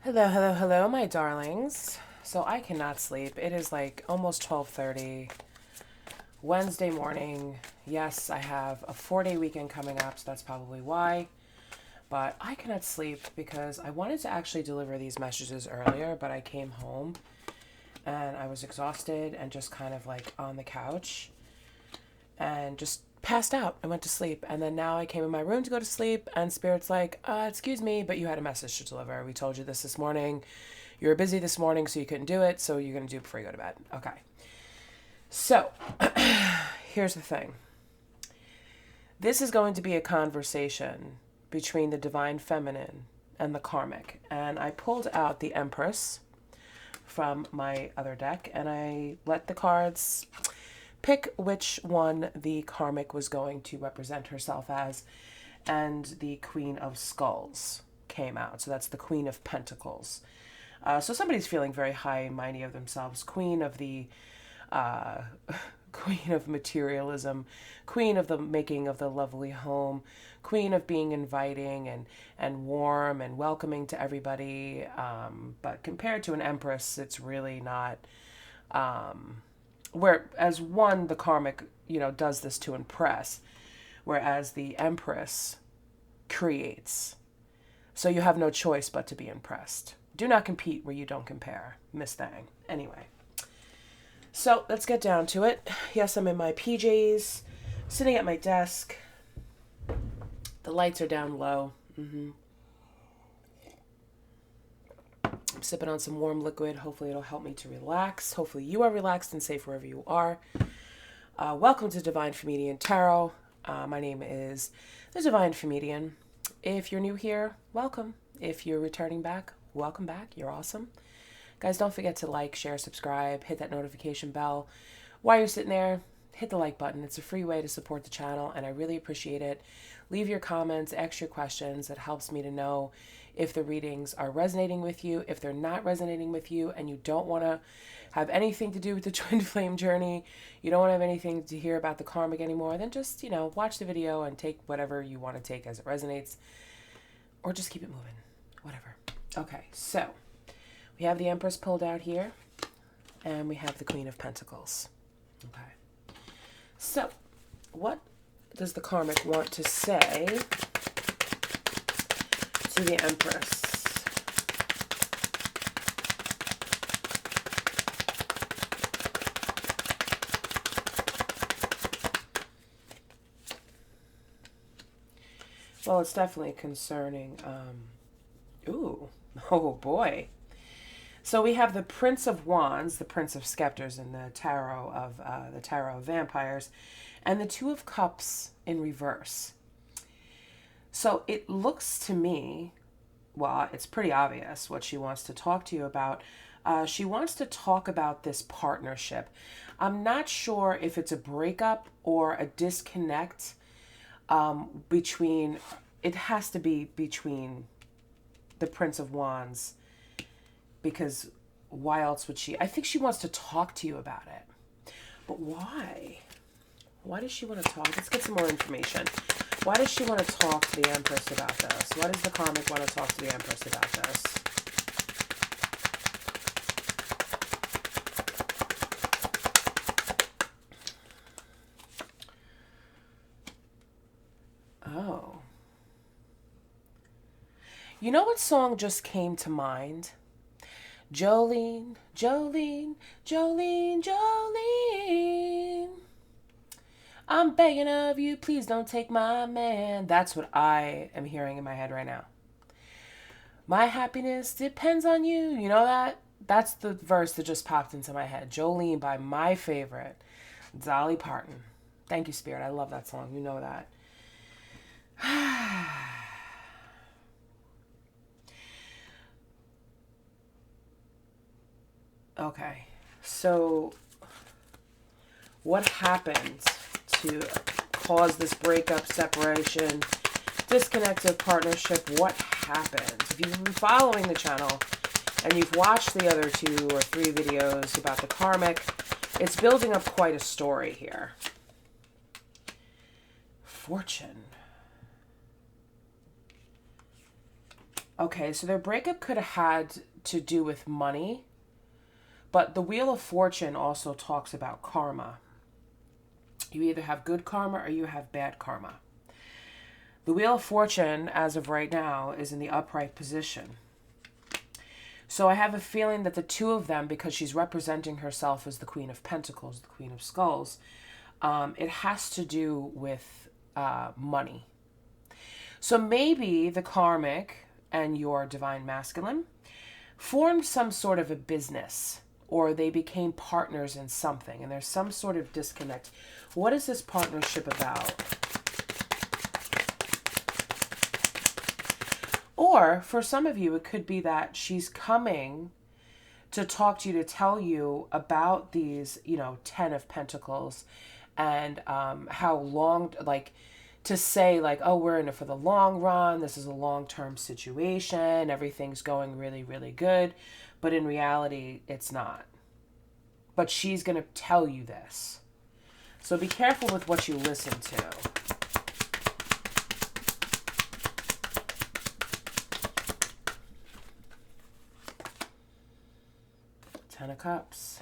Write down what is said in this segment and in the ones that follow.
Hello, hello, hello, my darlings. So I cannot sleep. It is like almost 12:30 Wednesday morning. Yes, I have a 4-day weekend coming up, so that's probably why. But I cannot sleep because I wanted to actually deliver these messages earlier, but I came home and I was exhausted and just kind of like on the couch and just passed out and went to sleep. And then now I came in my room to go to sleep, and Spirit's like, excuse me, but you had a message to deliver. We told you this morning. You were busy this morning, so you couldn't do it, so you're going to do it before you go to bed. Okay. So, here's the thing. This is going to be a conversation between the divine feminine and the karmic. And I pulled out the Empress from my other deck, and I let the cards pick which one the karmic was going to represent herself as, and the Queen of Skulls came out. So that's the Queen of Pentacles. So somebody's feeling very high and mighty of themselves. Queen of the uh, queen of materialism, queen of the making of the lovely home, queen of being inviting and warm and welcoming to everybody. But compared to an empress, it's really not. Whereas one, the karmic, does this to impress, whereas the empress creates. So you have no choice but to be impressed. Do not compete where you don't compare, Miss Thang. Anyway. So let's get down to it. Yes, I'm in my PJs, sitting at my desk. The lights are down low. I'm sipping on some warm liquid. Hopefully it'll help me to relax. Hopefully you are relaxed and safe wherever you are. Welcome to Divine Femedian Tarot. My name is the Divine Femedian. If you're new here, welcome. If you're returning back, welcome back. You're awesome. Guys, don't forget to like, share, subscribe, hit that notification bell. While you're sitting there, hit the like button. It's a free way to support the channel, and I really appreciate it. Leave your comments, ask your questions. It helps me to know if the readings are resonating with you. If they're not resonating with you and you don't want to have anything to do with the twin flame journey, you don't want to have anything to hear about the karmic anymore, then just, watch the video and take whatever you want to take as it resonates, or just keep it moving, whatever. Okay, so we have the Empress pulled out here, and we have the Queen of Pentacles. Okay. So, what does the karmic want to say to the Empress? Well, it's definitely concerning. Ooh, oh boy. So we have the Prince of Wands, the Prince of Scepters in the Tarot of Vampires, and the Two of Cups in reverse. So it looks to me, well, it's pretty obvious what she wants to talk to you about. She wants to talk about this partnership. I'm not sure if it's a breakup or a disconnect between, it has to be between the Prince of Wands, because why else would she? I think she wants to talk to you about it. But why? Why does she want to talk? Let's get some more information. Why does she want to talk to the Empress about this? Why does the karmic want to talk to the Empress about this? Oh. You know what song just came to mind? Jolene, Jolene, Jolene, Jolene. I'm begging of you, please don't take my man. That's what I am hearing in my head right now. My happiness depends on you. You know that? That's the verse that just popped into my head. Jolene by my favorite, Dolly Parton. Thank you, Spirit. I love that song. You know that. Okay, so what happened to cause this breakup, separation, disconnected partnership? What happened? If you've been following the channel and you've watched the other 2 or 3 videos about the karmic, it's building up quite a story here. Fortune. Okay, so their breakup could have had to do with money, but the Wheel of Fortune also talks about karma. You either have good karma or you have bad karma. The Wheel of Fortune, as of right now, is in the upright position. So I have a feeling that the two of them, because she's representing herself as the Queen of Pentacles, the Queen of Skulls, it has to do with money. So maybe the Karmic and your Divine Masculine formed some sort of a business, or they became partners in something, and there's some sort of disconnect. What is this partnership about? Or for some of you, it could be that she's coming to talk to you, to tell you about these, 10 of Pentacles, and how long, like, to say, like, oh, we're in it for the long run. This is a long-term situation. Everything's going really, really good. But in reality, it's not. But she's going to tell you this. So be careful with what you listen to. Ten of Cups.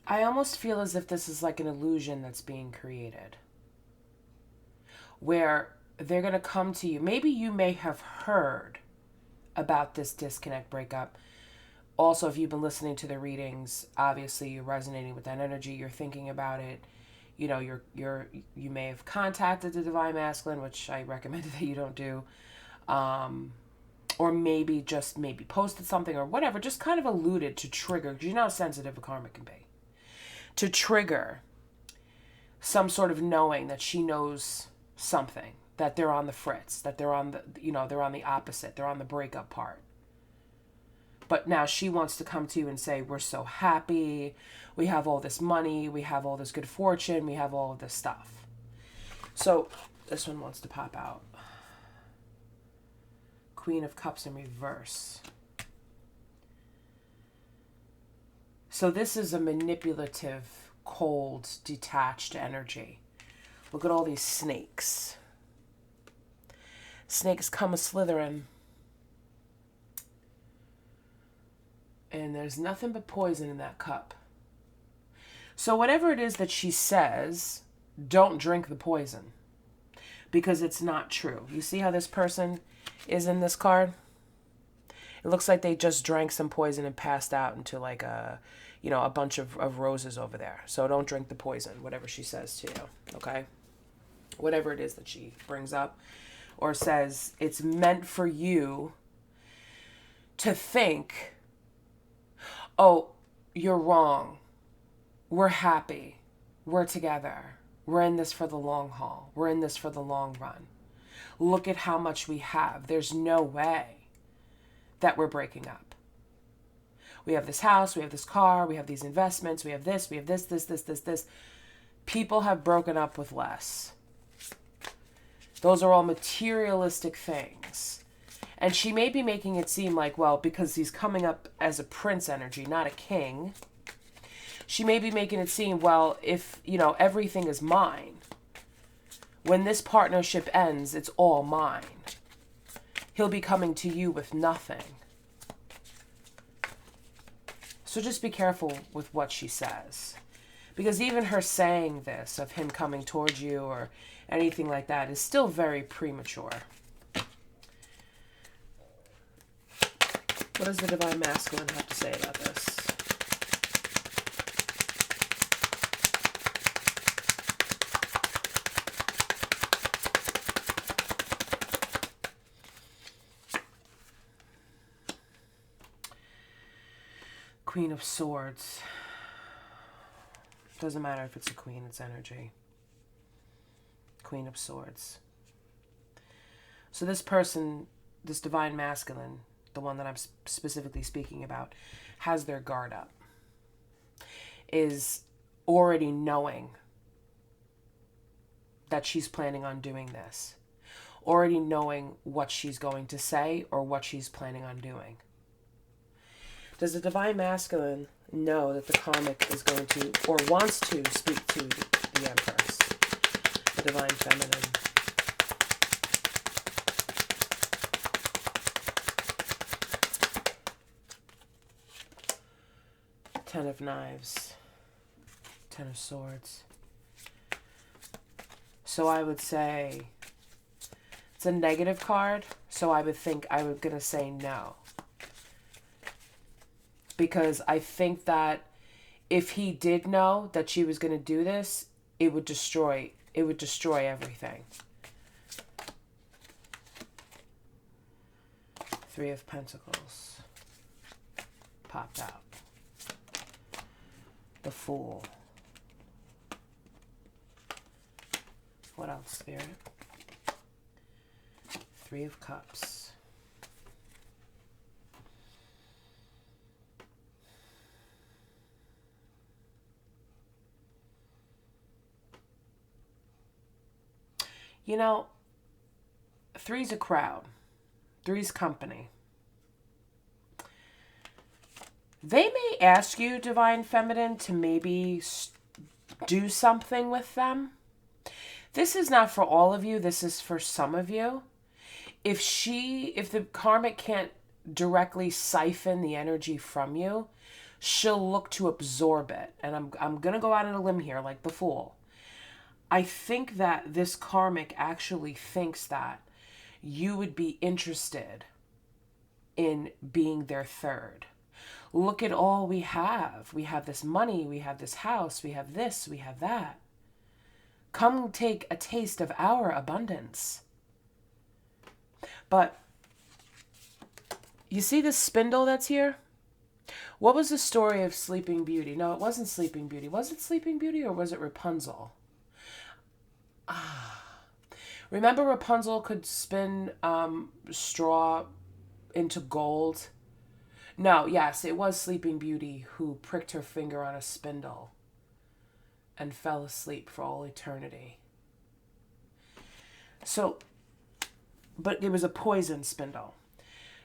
I almost feel as if this is like an illusion that's being created, where they're going to come to you. Maybe you may have heard about this disconnect breakup. Also, if you've been listening to the readings, obviously you're resonating with that energy. You're thinking about it. You may have contacted the Divine Masculine, which I recommend that you don't do. Or maybe posted something or whatever, just kind of alluded to trigger, because you know how sensitive a karmic can be. To trigger some sort of knowing that she knows something, that they're on the fritz, that they're on they're on the opposite, they're on the breakup part. But now she wants to come to you and say, we're so happy, we have all this money, we have all this good fortune, we have all of this stuff. So this one wants to pop out. Queen of Cups in reverse. So this is a manipulative, cold, detached energy. Look at all these snakes. Snakes come a-slithering. And there's nothing but poison in that cup. So whatever it is that she says, don't drink the poison. Because it's not true. You see how this person is in this card? It looks like they just drank some poison and passed out into like a bunch of roses over there. So don't drink the poison, whatever she says to you, okay? Whatever it is that she brings up or says, it's meant for you to think, oh, you're wrong. We're happy. We're together. We're in this for the long haul. We're in this for the long run. Look at how much we have. There's no way that we're breaking up. We have this house, we have this car, we have these investments, we have this, this. People have broken up with less. Those are all materialistic things. And she may be making it seem like, well, because he's coming up as a prince energy, not a king, she may be making it seem, well, if, everything is mine, when this partnership ends, it's all mine. He'll be coming to you with nothing. So just be careful with what she says. Because even her saying this, of him coming towards you or anything like that, is still very premature. What does the Divine Masculine have to say about this? Queen of Swords. Doesn't matter if it's a queen, it's energy. Queen of Swords. So this person, this Divine Masculine, the one that I'm specifically speaking about, has their guard up. Is already knowing that she's planning on doing this. already knowing what she's going to say or what she's planning on doing. Does the Divine Masculine know that the Karmic is going to, or wants to, speak to the Empress? The Divine Feminine. Ten of Knives. Ten of Swords. So I would say it's a negative card, so I would gonna say no. Because I think that if he did know that she was gonna do this, it would destroy everything. Three of Pentacles popped out. The Fool. What else, Spirit? Three of Cups. You know, three's a crowd. Three's company. They may ask you, Divine Feminine, to maybe do something with them. This is not for all of you. This is for some of you. If the Karmic can't directly siphon the energy from you, she'll look to absorb it. And I'm going to go out on a limb here like the Fool. I think that this Karmic actually thinks that you would be interested in being their third. Look at all we have. We have this money, we have this house, we have this, we have that. Come take a taste of our abundance. But you see this spindle that's here? What was the story of Sleeping Beauty? No, it wasn't Sleeping Beauty. Was it Sleeping Beauty or was it Rapunzel? Remember Rapunzel could spin straw into gold? No, yes, it was Sleeping Beauty who pricked her finger on a spindle and fell asleep for all eternity. So, but it was a poison spindle.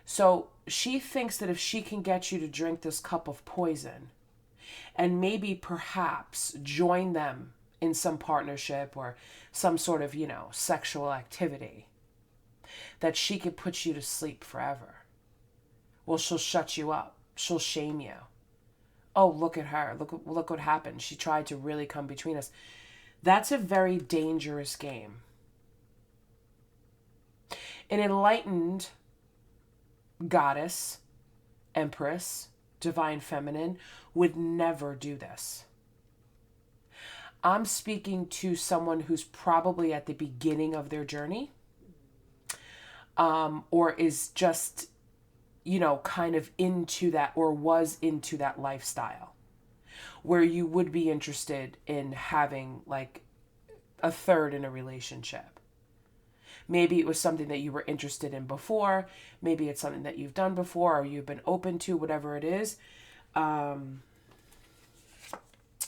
So she thinks that if she can get you to drink this cup of poison and maybe perhaps join them in some partnership or some sort of, sexual activity, that she could put you to sleep forever. Well, she'll shut you up. She'll shame you. Oh, look at her. Look what happened. She tried to really come between us. That's a very dangerous game. An enlightened goddess, empress, divine feminine would never do this. I'm speaking to someone who's probably at the beginning of their journey, or is just, kind of into that, or was into that lifestyle where you would be interested in having like a third in a relationship. Maybe it was something that you were interested in before. Maybe it's something that you've done before or you've been open to, whatever it is.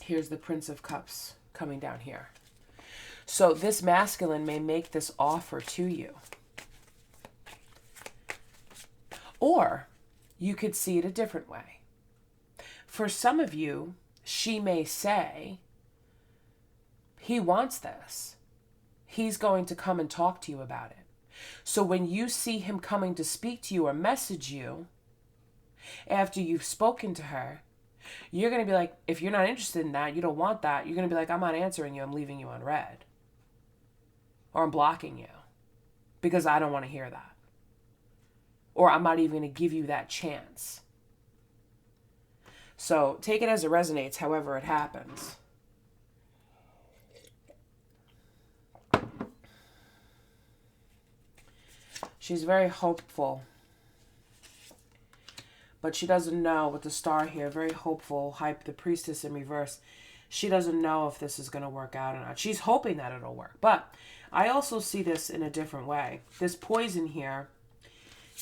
Here's the Prince of Cups coming down here. So this masculine may make this offer to you. Or you could see it a different way. For some of you, she may say, he wants this. He's going to come and talk to you about it. So when you see him coming to speak to you or message you, after you've spoken to her, you're going to be like, if you're not interested in that, you don't want that, you're going to be like, I'm not answering you, I'm leaving you on red. Or I'm blocking you because I don't want to hear that. Or I'm not even going to give you that chance. So take it as it resonates, however it happens. She's very hopeful. But she doesn't know with the star here. Very hopeful. Hype, the priestess in reverse. She doesn't know if this is going to work out or not. She's hoping that it'll work. But I also see this in a different way. This poison here.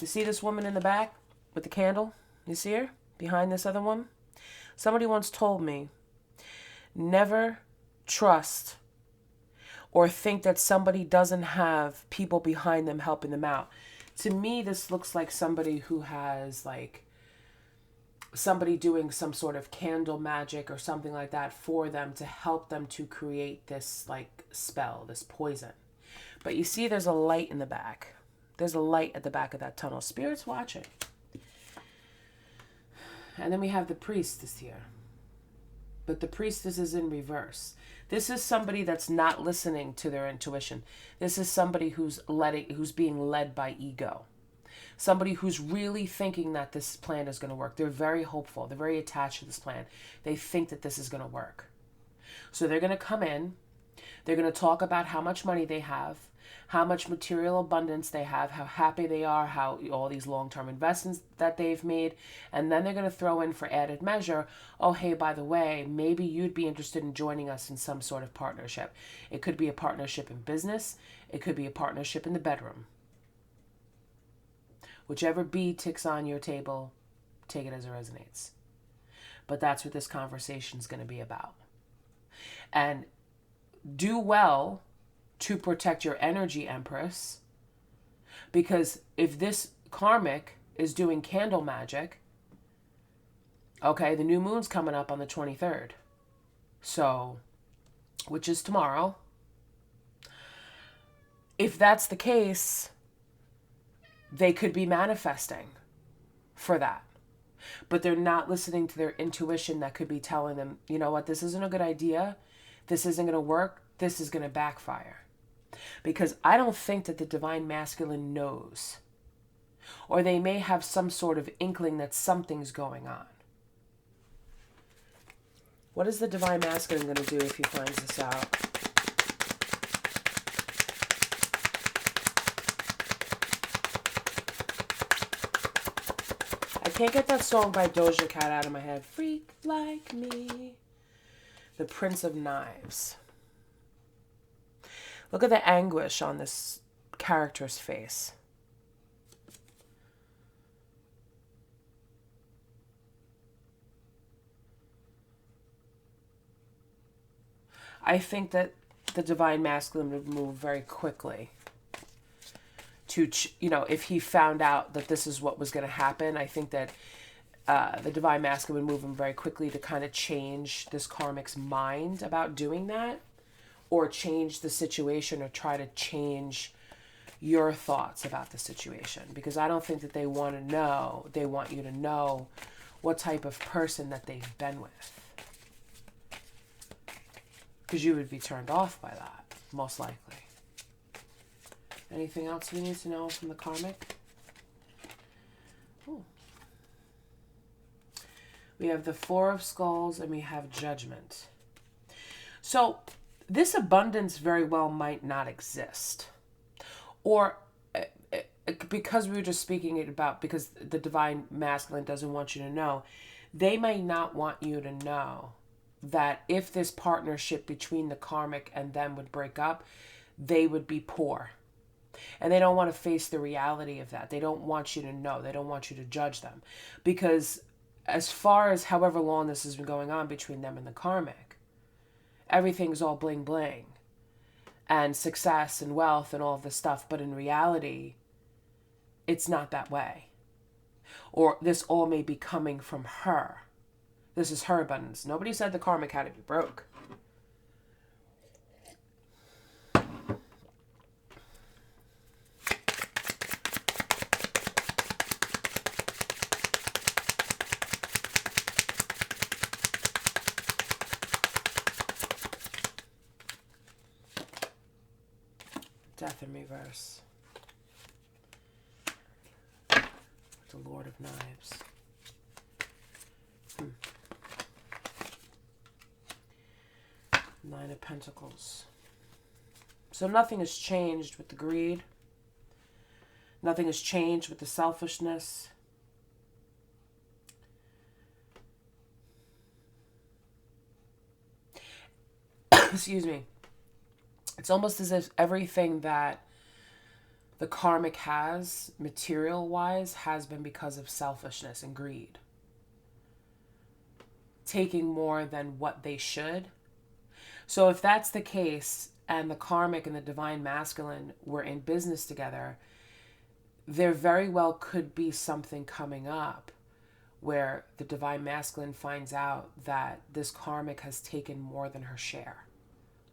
You see this woman in the back with the candle? You see her? Behind this other woman? Somebody once told me, never trust or think that somebody doesn't have people behind them helping them out. To me, this looks like somebody who has like somebody doing some sort of candle magic or something like that for them to help them to create this like spell, this poison. But you see there's a light in the back. There's a light at the back of that tunnel. Spirit's watching. And then we have the priestess here. But the priestess is in reverse. This is somebody that's not listening to their intuition. This is somebody who's being led by ego. Somebody who's really thinking that this plan is going to work. They're very hopeful. They're very attached to this plan. They think that this is going to work. So they're going to come in. They're going to talk about how much money they have, how much material abundance they have, how happy they are, how all these long-term investments that they've made. And then they're going to throw in for added measure, oh, hey, by the way, maybe you'd be interested in joining us in some sort of partnership. It could be a partnership in business. It could be a partnership in the bedroom. Whichever bee ticks on your table, take it as it resonates. But that's what this conversation is going to be about. And do well to protect your energy, Empress, because if this karmic is doing candle magic, okay, the new moon's coming up on the 23rd. So, which is tomorrow. If that's the case, they could be manifesting for that. But they're not listening to their intuition that could be telling them, you know what, this isn't a good idea. This isn't going to work. This is going to backfire. Because I don't think that the divine masculine knows. Or they may have some sort of inkling that something's going on. What is the divine masculine going to do if he finds this out? I can't get that song by Doja Cat out of my head. Freak like me. The Prince of Knives. Look at the anguish on this character's face. I think that the divine masculine would move very quickly to, if he found out that this is what was going to happen. I think that the divine masculine would move him very quickly to kind of change this karmic's mind about doing that, or change the situation, or try to change your thoughts about the situation. Because I don't think that they want to know, they want you to know what type of person that they've been with. Because you would be turned off by that, most likely. Anything else we need to know from the karmic? Ooh. We have the Four of Skulls and we have Judgment. So this abundance very well might not exist. Or because we were just speaking it about, because the divine masculine doesn't want you to know, they may not want you to know that if this partnership between the karmic and them would break up, they would be poor. And they don't want to face the reality of that. They don't want you to know. They don't want you to judge them. Because as far as however long this has been going on between them and the karmic, everything's all bling bling and success and wealth and all of this stuff. But in reality, it's not that way. Or this all may be coming from her. This is her abundance. Nobody said the karmic had to be broke. Death in reverse. The Lord of Knives. Nine of Pentacles. So nothing has changed with the greed. Nothing has changed with the selfishness. Excuse me. It's almost as if everything that the karmic has, material-wise, has been because of selfishness and greed. Taking more than what they should. So if that's the case, and the karmic and the divine masculine were in business together, there very well could be something coming up where the divine masculine finds out that this karmic has taken more than her share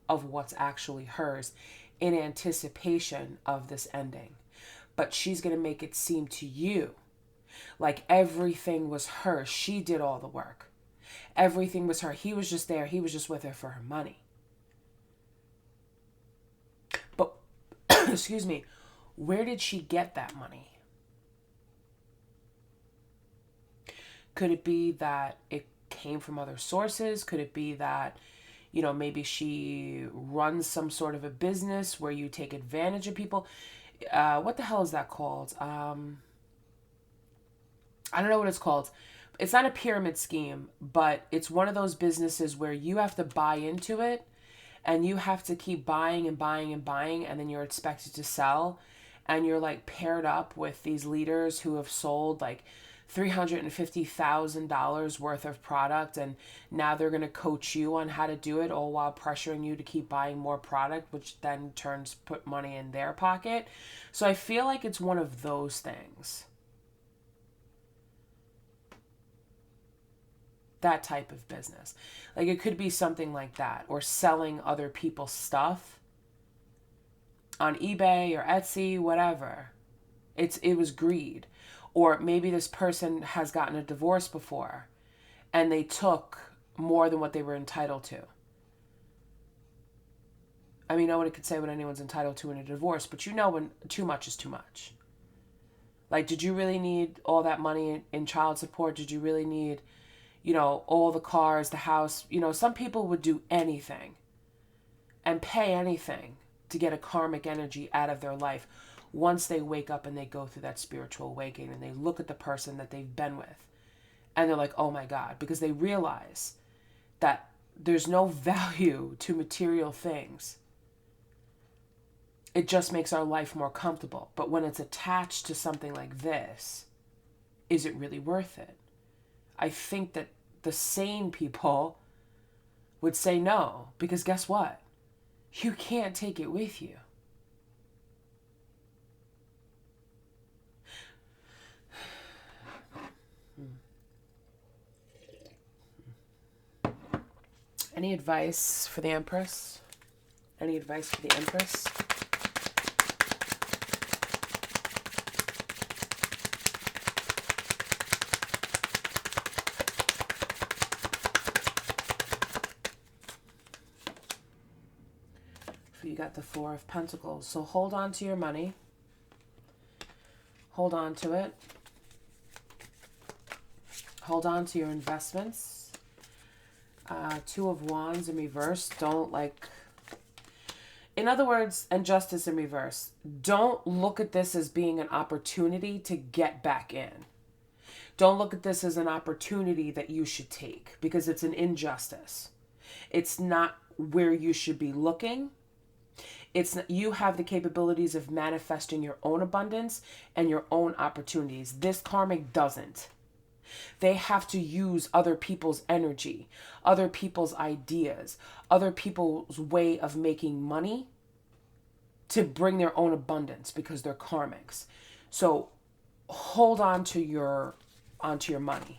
of what's actually hers in anticipation of this ending. But she's going to make it seem to you like everything was her. She did all the work. Everything was her. He was just there. He was just with her for her money. But, excuse me, where did she get that money? Could it be that it came from other sources? Could it be that, you know, maybe she runs some sort of a business where you take advantage of people? What the hell is that called? I don't know what it's called. It's not a pyramid scheme, but it's one of those businesses where you have to buy into it and you have to keep buying and buying and buying, and then you're expected to sell, and you're like paired up with these leaders who have sold like $350,000 worth of product, and now they're going to coach you on how to do it, all while pressuring you to keep buying more product, which then put money in their pocket. So I feel like it's one of those things. That type of business. Like it could be something like that, or selling other people's stuff on eBay or Etsy, whatever. It was greed. Or maybe this person has gotten a divorce before and they took more than what they were entitled to. I mean, nobody could say what anyone's entitled to in a divorce, but you know when too much is too much. Like, did you really need all that money in child support? Did you really need, you know, all the cars, the house? You know, some people would do anything and pay anything to get a karmic energy out of their life once they wake up and they go through that spiritual awakening and they look at the person that they've been with and they're like, oh my God, because they realize that there's no value to material things. It just makes our life more comfortable. But when it's attached to something like this, is it really worth it? I think that the sane people would say no, because guess what? You can't take it with you. Any advice for the Empress? Any advice for the Empress? You got the Four of Pentacles. So hold on to your money. Hold on to it. Hold on to your investments. Two of Wands in reverse. Don't in other words, and Justice in reverse. Don't look at this as being an opportunity to get back in. Don't look at this as an opportunity that you should take, because it's an injustice. It's not where you should be looking. You have the capabilities of manifesting your own abundance and your own opportunities. This karmic doesn't. They have to use other people's energy, other people's ideas, other people's way of making money to bring their own abundance, because they're karmics. So hold on to your money.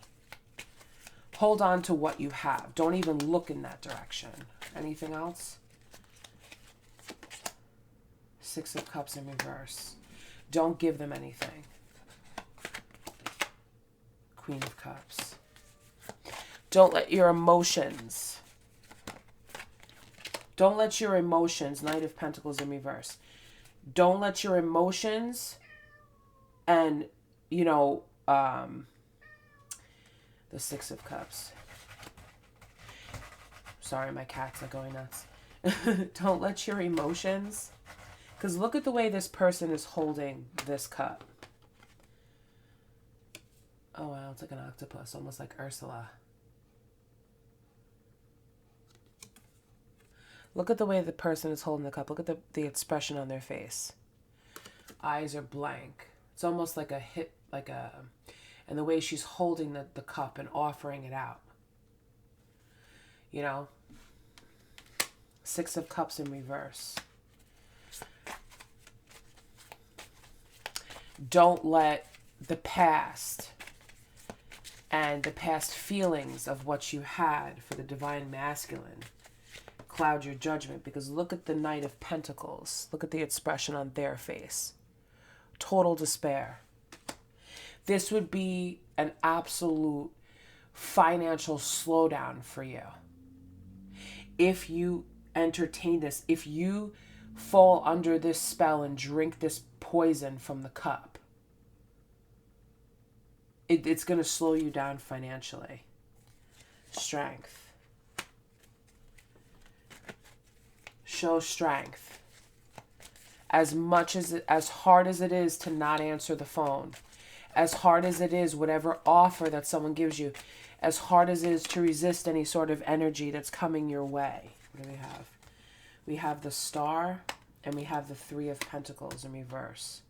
Hold on to what you have. Don't even look in that direction. Anything else? Six of Cups in reverse. Don't give them anything. Queen of Cups. Don't let your emotions. Don't let your emotions. Knight of Pentacles in reverse. Don't let your emotions and, you know, the Six of Cups. Sorry, my cats are going nuts. Don't let your emotions. Because look at the way this person is holding this cup. Oh, wow, it's like an octopus, almost like Ursula. Look at the way the person is holding the cup. Look at the expression on their face. Eyes are blank. It's almost like and the way she's holding the cup and offering it out. You know? Six of Cups in reverse. Don't let the past and the past feelings of what you had for the Divine Masculine cloud your judgment, because look at the Knight of Pentacles. Look at the expression on their face. Total despair. This would be an absolute financial slowdown for you. If you entertain this, if you fall under this spell and drink this poison from the cup, it's going to slow you down financially. Strength. Show strength. As hard as it is to not answer the phone, as hard as it is whatever offer that someone gives you, as hard as it is to resist any sort of energy that's coming your way. What do we have? We have the Star and we have the Three of Pentacles in reverse.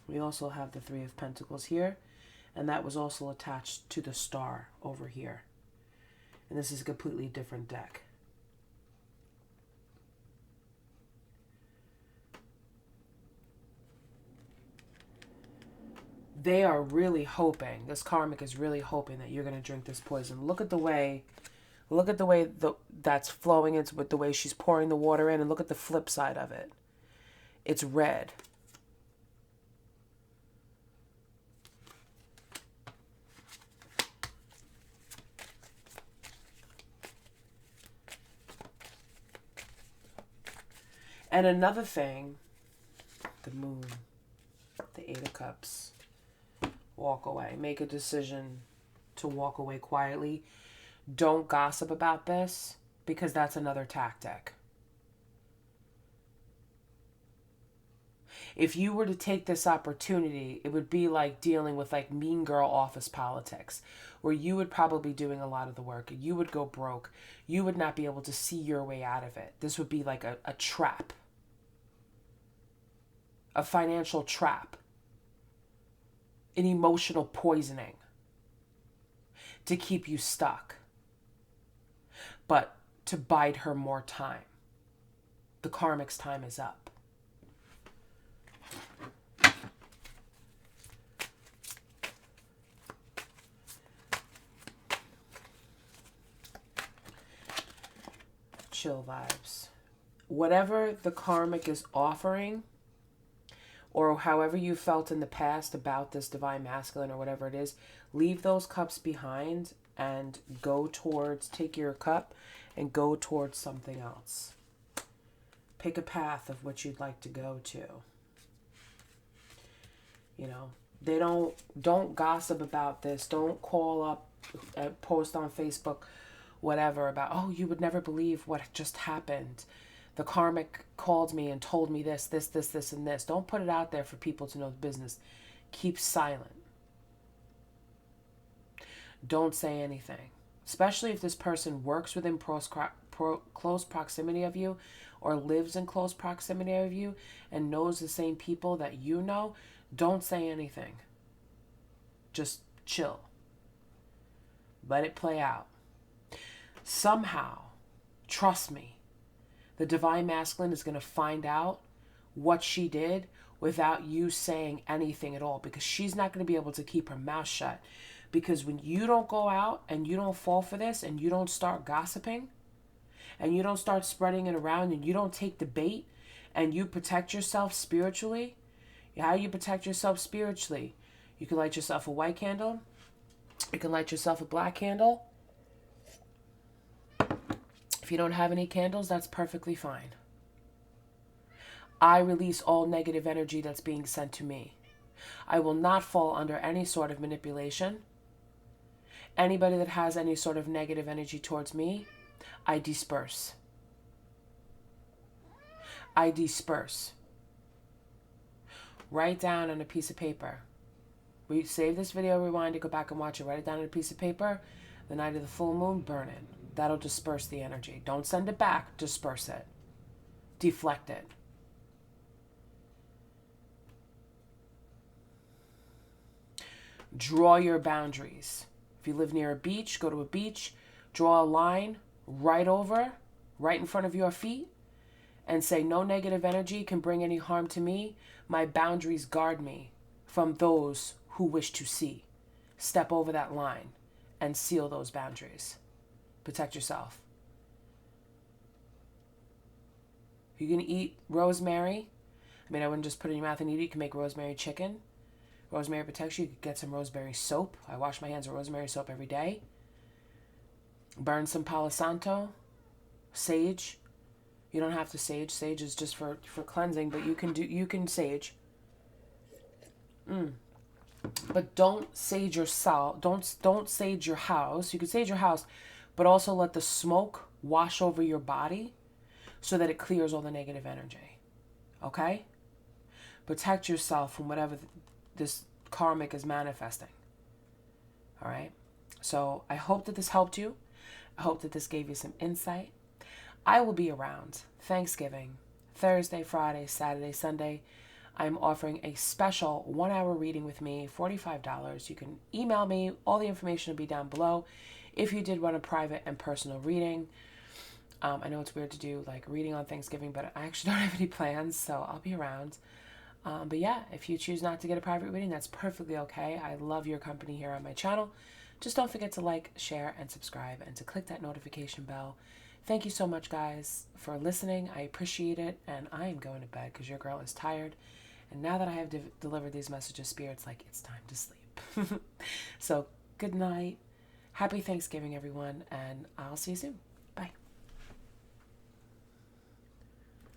We also have the Three of Pentacles here, and that was also attached to the Star over here. And this is a completely different deck. They are really hoping, this karmic is really hoping that you're going to drink this poison. Look at the way that's flowing. It's with the way she's pouring the water in, and look at the flip side of it. It's red. And another thing, the Moon, the Eight of Cups. Walk away. Make a decision to walk away quietly. Don't gossip about this, because that's another tactic. If you were to take this opportunity, it would be like dealing with like mean girl office politics, where you would probably be doing a lot of the work. You would go broke. You would not be able to see your way out of it. This would be like a trap. A financial trap. An emotional poisoning to keep you stuck, but to bide her more time. The karmic's time is up. Chill vibes. Whatever the karmic is offering, or however you felt in the past about this Divine Masculine or whatever it is, leave those cups behind and go towards, take your cup and go towards something else. Pick a path of what you'd like to go to. You know, don't gossip about this. Don't call up, post on Facebook, whatever, about, oh, you would never believe what just happened. The karmic called me and told me this, and this. Don't put it out there for people to know the business. Keep silent. Don't say anything. Especially if this person works within close proximity of you, or lives in close proximity of you and knows the same people that you know. Don't say anything. Just chill. Let it play out. Somehow, trust me, the Divine Masculine is going to find out what she did without you saying anything at all, because she's not going to be able to keep her mouth shut. Because when you don't go out and you don't fall for this, and you don't start gossiping, and you don't start spreading it around, and you don't take the bait, and you protect yourself spiritually, how you protect yourself spiritually? You can light yourself a white candle. You can light yourself a black candle. If you don't have any candles, that's perfectly fine. I release all negative energy that's being sent to me. I will not fall under any sort of manipulation. Anybody that has any sort of negative energy towards me, I disperse. I disperse. Write down on a piece of paper. Save this video, rewind it, go back and watch it. Write it down on a piece of paper. The night of the full moon, burn it. That'll disperse the energy. Don't send it back. Disperse it. Deflect it. Draw your boundaries. If you live near a beach, go to a beach. Draw a line right in front of your feet, and say, no negative energy can bring any harm to me. My boundaries guard me from those who wish to see. Step over that line and seal those boundaries. Protect yourself. You can eat rosemary. I mean, I wouldn't just put it in your mouth and eat it. You can make rosemary chicken. Rosemary protects you. You could get some rosemary soap. I wash my hands with rosemary soap every day. Burn some Palo Santo. Sage. You don't have to sage. Sage is just for cleansing, but you can sage. But don't sage yourself. Don't sage your house. You can sage your house, but also let the smoke wash over your body so that it clears all the negative energy. Okay? Protect yourself from whatever this karmic is manifesting. All right? So I hope that this helped you. I hope that this gave you some insight. I will be around Thanksgiving, Thursday, Friday, Saturday, Sunday. I'm offering a special 1-hour reading with me, $45. You can email me. All the information will be down below. If you did want a private and personal reading, I know it's weird to do like reading on Thanksgiving, but I actually don't have any plans, so I'll be around. But yeah, if you choose not to get a private reading, that's perfectly okay. I love your company here on my channel. Just don't forget to like, share, and subscribe, and to click that notification bell. Thank you so much, guys, for listening. I appreciate it, and I am going to bed because your girl is tired. And now that I have delivered these messages, Spirit's like, it's time to sleep. So, good night. Happy Thanksgiving, everyone, and I'll see you soon.